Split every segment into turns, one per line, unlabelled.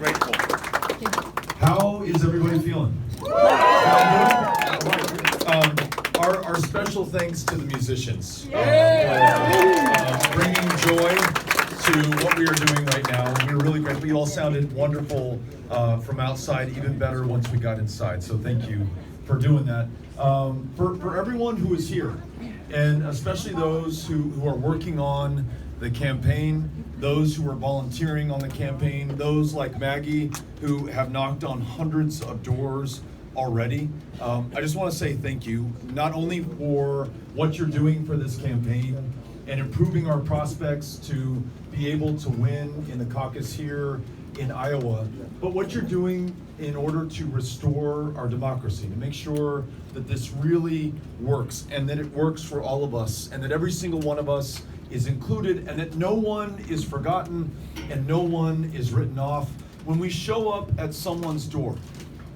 Grateful.
How is everybody feeling? Our special thanks to the musicians for bringing joy to what we are doing right now. We're really grateful. You all sounded wonderful from outside, even better once we got inside. So thank you for doing that. For everyone who is here, and especially those who are working on the campaign, those who are volunteering on the campaign, those like Maggie who have knocked on hundreds of doors already. I just want to say thank you, not only for what you're doing for this campaign and improving our prospects to be able to win in the caucus here in Iowa, but what you're doing in order to restore our democracy, to make sure that this really works and that it works for all of us and that every single one of us is included and that no one is forgotten and no one is written off. When we show up at someone's door,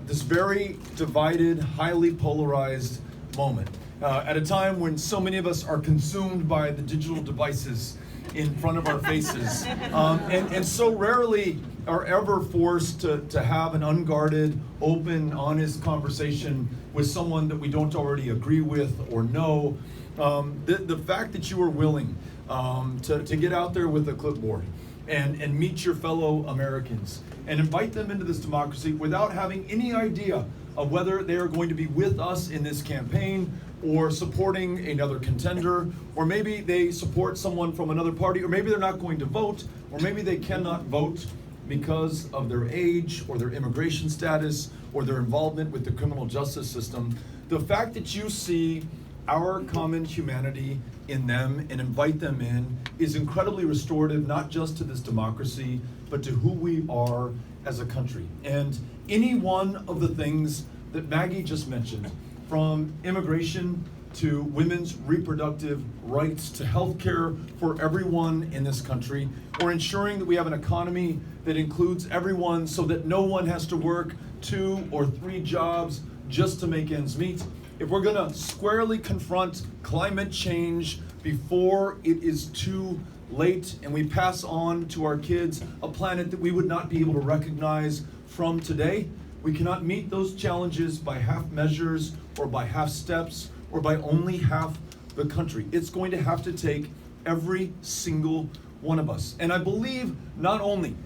this very divided, highly polarized moment, at a time when so many of us are consumed by the digital devices in front of our faces, and so rarely are ever forced to have an unguarded, open, honest conversation with someone that we don't already agree with or know. The fact that you are willing to get out there with a clipboard and meet your fellow Americans and invite them into this democracy without having any idea of whether they are going to be with us in this campaign or supporting another contender, or maybe they support someone from another party, or maybe they're not going to vote, or maybe they cannot vote because of their age or their immigration status or their involvement with the criminal justice system. The fact that you see our common humanity in them and invite them in is incredibly restorative, not just to this democracy, but to who we are as a country. And any one of the things that Maggie just mentioned, from immigration to women's reproductive rights to health care for everyone in this country, or ensuring that we have an economy that includes everyone so that no one has to work 2 or 3 jobs just to make ends meet. If we're gonna squarely confront climate change before it is too late and we pass on to our kids a planet that we would not be able to recognize from today, we cannot meet those challenges by half measures or by half steps or by only half the country. It's going to have to take every single one of us. And I believe not only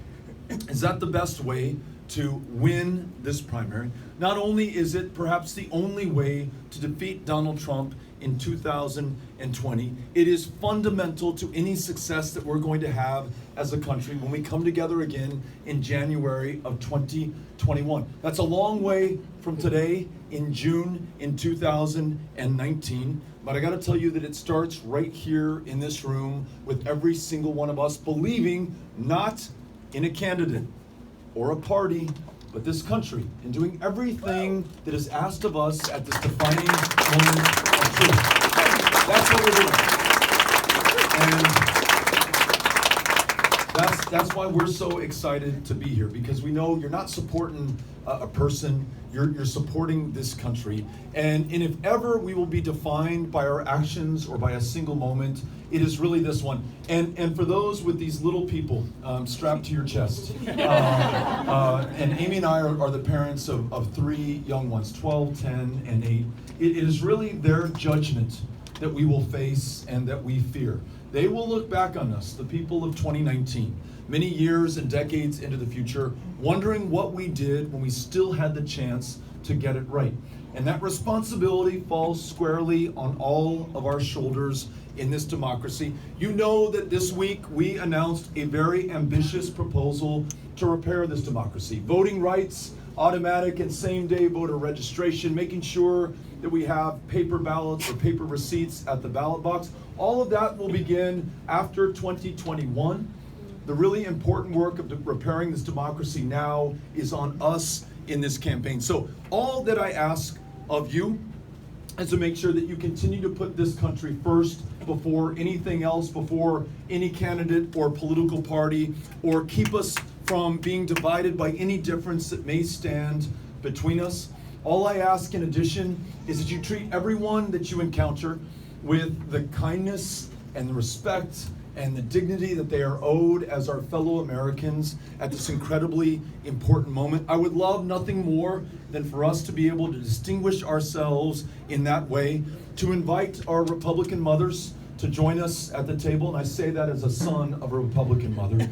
is that the best way to win this primary, not only is it perhaps the only way to defeat Donald Trump in 2020, it is fundamental to any success that we're going to have as a country when we come together again in January of 2021. That's a long way from today in June in 2019, but I gotta tell you that it starts right here in this room with every single one of us believing not in a candidate or a party, but this country, and doing everything that is asked of us at this defining moment of truth. That's what we're doing. And that's why we're so excited to be here, because we know you're not supporting a person, you're supporting this country. And if ever we will be defined by our actions or by a single moment, it is really this one. And for those with these little people strapped to your chest, and Amy and I are the parents of 3 young ones, 12, 10, and 8. It is really their judgment that we will face and that we fear. They will look back on us, the people of 2019, many years and decades into the future, wondering what we did when we still had the chance to get it right. And that responsibility falls squarely on all of our shoulders in this democracy. You know that this week we announced a very ambitious proposal to repair this democracy. Voting rights, automatic and same-day voter registration, making sure that we have paper ballots or paper receipts at the ballot box. All of that will begin after 2021. The really important work of repairing this democracy now is on us in this campaign. So all that I ask of you is to make sure that you continue to put this country first before anything else, before any candidate or political party, or keep us from being divided by any difference that may stand between us. All I ask in addition is that you treat everyone that you encounter with the kindness and the respect and the dignity that they are owed as our fellow Americans at this incredibly important moment. I would love nothing more than for us to be able to distinguish ourselves in that way, to invite our Republican mothers to join us at the table, and I say that as a son of a Republican mother.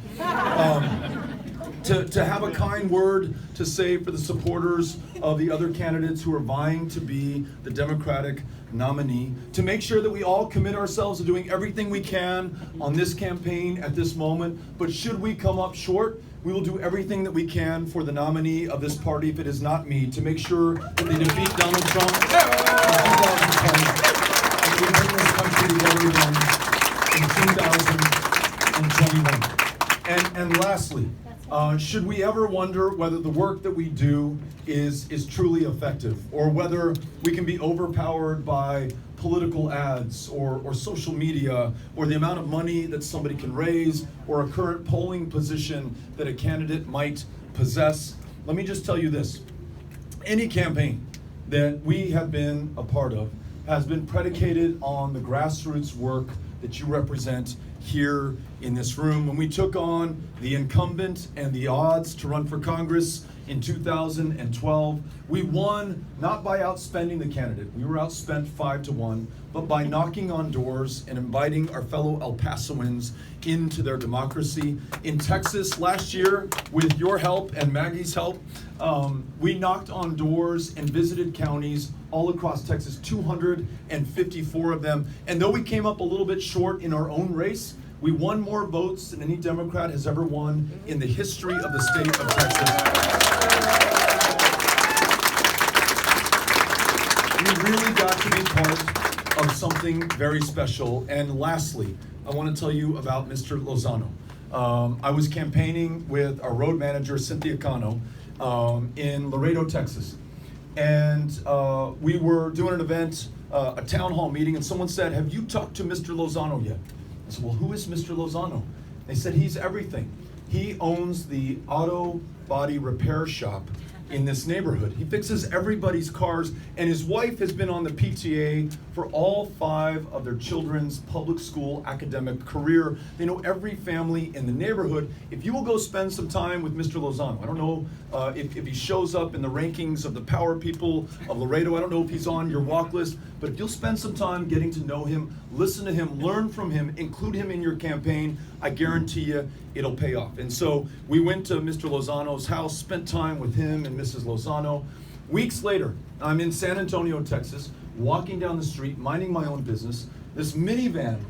To have a kind word to say for the supporters of the other candidates who are vying to be the Democratic nominee, to make sure that we all commit ourselves to doing everything we can on this campaign at this moment. But should we come up short, we will do everything that we can for the nominee of this party, if it is not me, to make sure that they defeat Donald Trump in 2020 and we bring this country together again in 2021. And lastly, should we ever wonder whether the work that we do is truly effective, or whether we can be overpowered by political ads or social media, or the amount of money that somebody can raise, or a current polling position that a candidate might possess, let me just tell you this. Any campaign that we have been a part of has been predicated on the grassroots work that you represent here in this room. When we took on the incumbent and the odds to run for Congress in 2012, we won not by outspending the candidate. We were outspent 5-1, but by knocking on doors and inviting our fellow El Pasoans into their democracy. In Texas last year, with your help and Maggie's help, we knocked on doors and visited counties all across Texas, 254 of them. And though we came up a little bit short in our own race, we won more votes than any Democrat has ever won in the history of the state of Texas. We really got to be part of something very special. And lastly, I want to tell you about Mr. Lozano. I was campaigning with our road manager, Cynthia Cano, in Laredo, Texas. And we were doing an event, a town hall meeting, and someone said, "Have you talked to Mr. Lozano yet?" I said, "Well, who is Mr. Lozano?" They said, "He's everything. He owns the auto body repair shop in this neighborhood. He fixes everybody's cars, and his wife has been on the PTA for all 5 of their children's public school academic career. They know every family in the neighborhood. If you will go spend some time with Mr. Lozano, I don't know if he shows up in the rankings of the power people of Laredo, I don't know if he's on your walk list, but if you'll spend some time getting to know him, listen to him, learn from him, include him in your campaign, I guarantee you it'll pay off." And so we went to Mr. Lozano's house, spent time with him and Mrs. Lozano. Weeks later, I'm in San Antonio, Texas, walking down the street, minding my own business. This minivan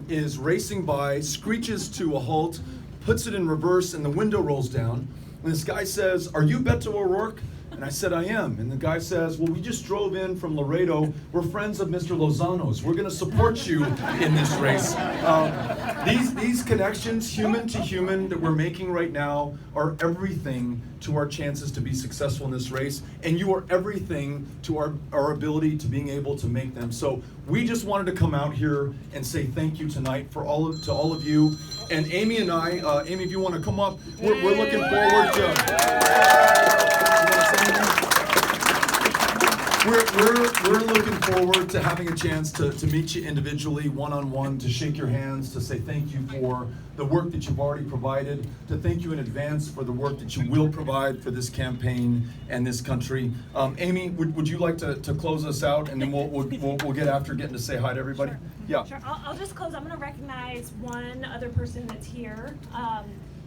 is racing by, screeches to a halt, puts it in reverse, and the window rolls down. And this guy says, "Are you Beto O'Rourke?" And I said, "I am." And the guy says, "Well, we just drove in from Laredo. We're friends of Mr. Lozano's. We're going to support you in this race." These connections, human to human, that we're making right now are everything to our chances to be successful in this race. And you are everything to our ability to being able to make them. So we just wanted to come out here and say thank you tonight to all of you. And Amy and I, Amy, if you want to come up, we're looking forward to... We're looking forward to having a chance to meet you individually, one-on-one, to shake your hands, to say thank you for the work that you've already provided, to thank you in advance for the work that you will provide for this campaign and this country. Amy, would you like to close us out, and then we'll get after getting to say hi to everybody?
Sure.
Yeah.
Sure. I'll just close. I'm going to recognize one other person that's here.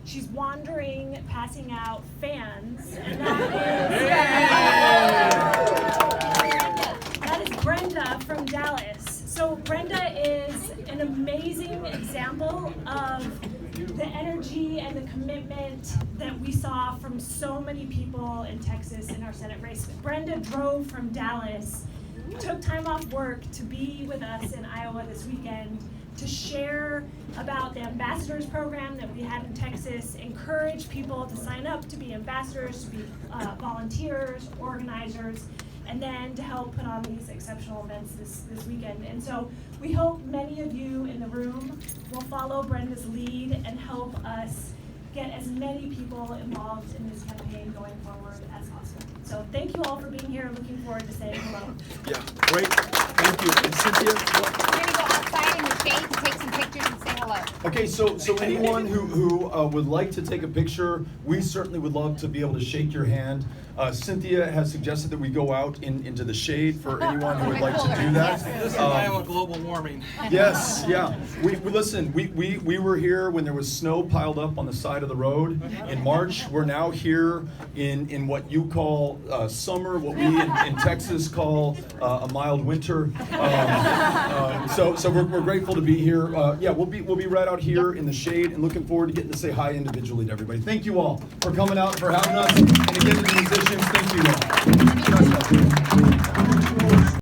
She's wandering, passing out fans, and that is Brenda from Dallas. So Brenda is an amazing example of the energy and the commitment that we saw from so many people in Texas in our Senate race. Brenda drove from Dallas, took time off work to be with us in Iowa this weekend, to share about the ambassadors program that we had in Texas, encourage people to sign up to be ambassadors, to be volunteers, organizers, and then to help put on these exceptional events this weekend. And so we hope many of you in the room will follow Brenda's lead and help us get as many people involved in this campaign going forward as possible. So thank you all for being here. Looking forward to saying hello.
Yeah, great. Thank you. And Cynthia?
We're going to go outside and shade to take some pictures and say hello.
Okay, so anyone who would like to take a picture, we certainly would love to be able to shake your hand. Cynthia has suggested that we go out into the shade for anyone who would like to do that.
This is Iowa global warming.
Yes, yeah. We listen. We were here when there was snow piled up on the side of the road in March. We're now here in what you call summer, what we in Texas call a mild winter. So we're grateful to be here. Yeah, we'll be right out here in the shade and looking forward to getting to say hi individually to everybody. Thank you all for coming out, for having us, and again to the musicians. Thank you all.